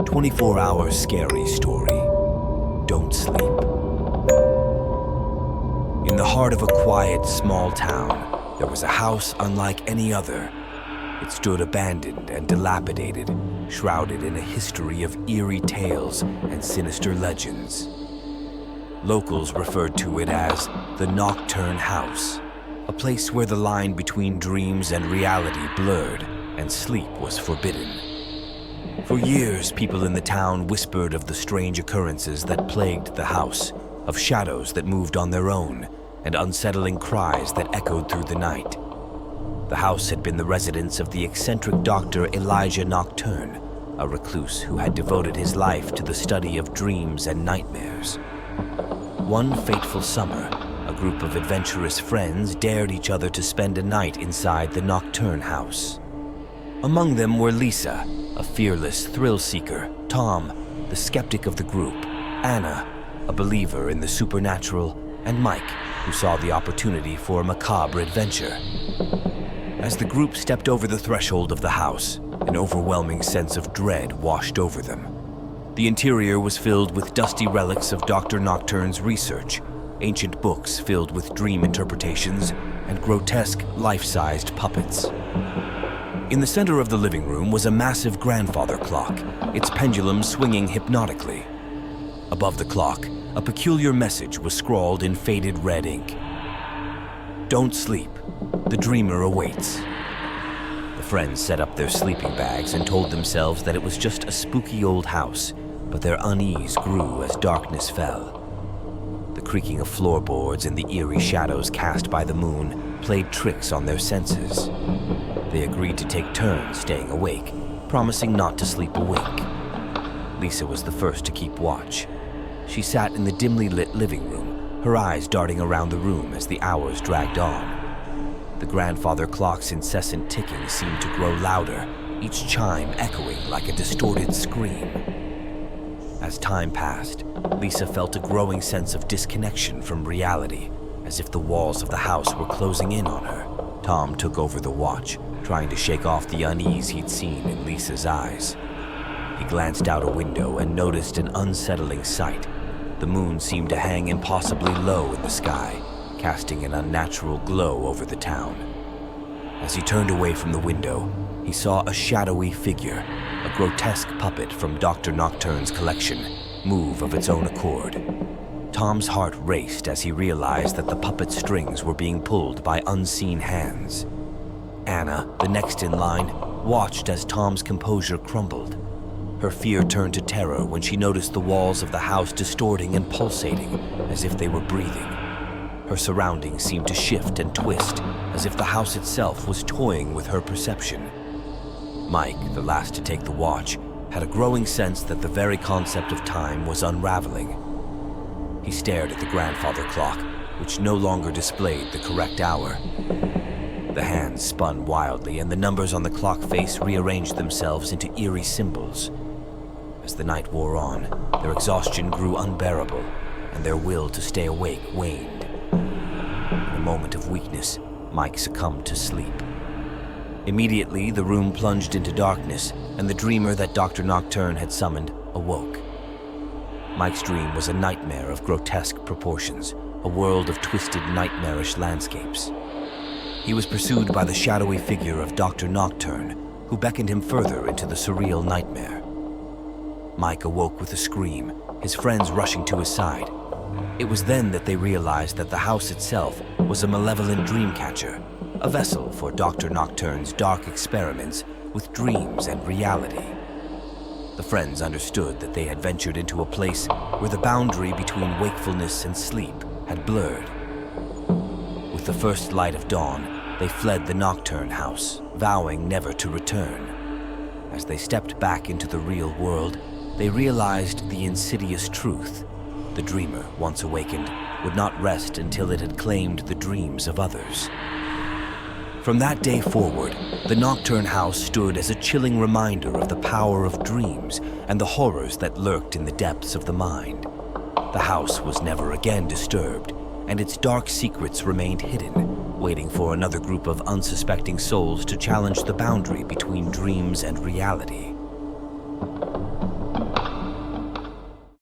24-hour scary story. Don't sleep. In the heart of a quiet, small town, there was a house unlike any other. It stood abandoned and dilapidated, shrouded in a history of eerie tales and sinister legends. Locals referred to it as the Nocturne House, a place where the line between dreams and reality blurred and sleep was forbidden. For years, people in the town whispered of the strange occurrences that plagued the house, of shadows that moved on their own, and unsettling cries that echoed through the night. The house had been the residence of the eccentric Dr. Elijah Nocturne, a recluse who had devoted his life to the study of dreams and nightmares. One fateful summer, a group of adventurous friends dared each other to spend a night inside the Nocturne House. Among them were Lisa, a fearless thrill-seeker, Tom, the skeptic of the group, Anna, a believer in the supernatural, and Mike, who saw the opportunity for a macabre adventure. As the group stepped over the threshold of the house, an overwhelming sense of dread washed over them. The interior was filled with dusty relics of Dr. Nocturne's research, ancient books filled with dream interpretations, and grotesque, life-sized puppets. In the center of the living room was a massive grandfather clock, its pendulum swinging hypnotically. Above the clock, a peculiar message was scrawled in faded red ink. "Don't sleep. The dreamer awaits." The friends set up their sleeping bags and told themselves that it was just a spooky old house, but their unease grew as darkness fell. The creaking of floorboards and the eerie shadows cast by the moon played tricks on their senses. They agreed to take turns staying awake, promising not to sleep a wink. Lisa was the first to keep watch. She sat in the dimly lit living room, her eyes darting around the room as the hours dragged on. The grandfather clock's incessant ticking seemed to grow louder, each chime echoing like a distorted scream. As time passed, Lisa felt a growing sense of disconnection from reality, as if the walls of the house were closing in on her. Tom took over the watch, trying to shake off the unease he'd seen in Lisa's eyes. He glanced out a window and noticed an unsettling sight. The moon seemed to hang impossibly low in the sky, casting an unnatural glow over the town. As he turned away from the window, he saw a shadowy figure, a grotesque puppet from Dr. Nocturne's collection, move of its own accord. Tom's heart raced as he realized that the puppet strings were being pulled by unseen hands. Anna, the next in line, watched as Tom's composure crumbled. Her fear turned to terror when she noticed the walls of the house distorting and pulsating as if they were breathing. Her surroundings seemed to shift and twist, as if the house itself was toying with her perception. Mike, the last to take the watch, had a growing sense that the very concept of time was unraveling. He stared at the grandfather clock, which no longer displayed the correct hour. The hands spun wildly, and the numbers on the clock face rearranged themselves into eerie symbols. As the night wore on, their exhaustion grew unbearable, and their will to stay awake waned. In a moment of weakness, Mike succumbed to sleep. Immediately, the room plunged into darkness, and the dreamer that Dr. Nocturne had summoned awoke. Mike's dream was a nightmare of grotesque proportions, a world of twisted, nightmarish landscapes. He was pursued by the shadowy figure of Dr. Nocturne, who beckoned him further into the surreal nightmare. Mike awoke with a scream, his friends rushing to his side. It was then that they realized that the house itself was a malevolent dreamcatcher, a vessel for Dr. Nocturne's dark experiments with dreams and reality. The friends understood that they had ventured into a place where the boundary between wakefulness and sleep had blurred. With the first light of dawn, they fled the Nocturne House, vowing never to return. As they stepped back into the real world, they realized the insidious truth. The dreamer, once awakened, would not rest until it had claimed the dreams of others. From that day forward, the Nocturne House stood as a chilling reminder of the power of dreams and the horrors that lurked in the depths of the mind. The house was never again disturbed, and its dark secrets remained hidden, waiting for another group of unsuspecting souls to challenge the boundary between dreams and reality.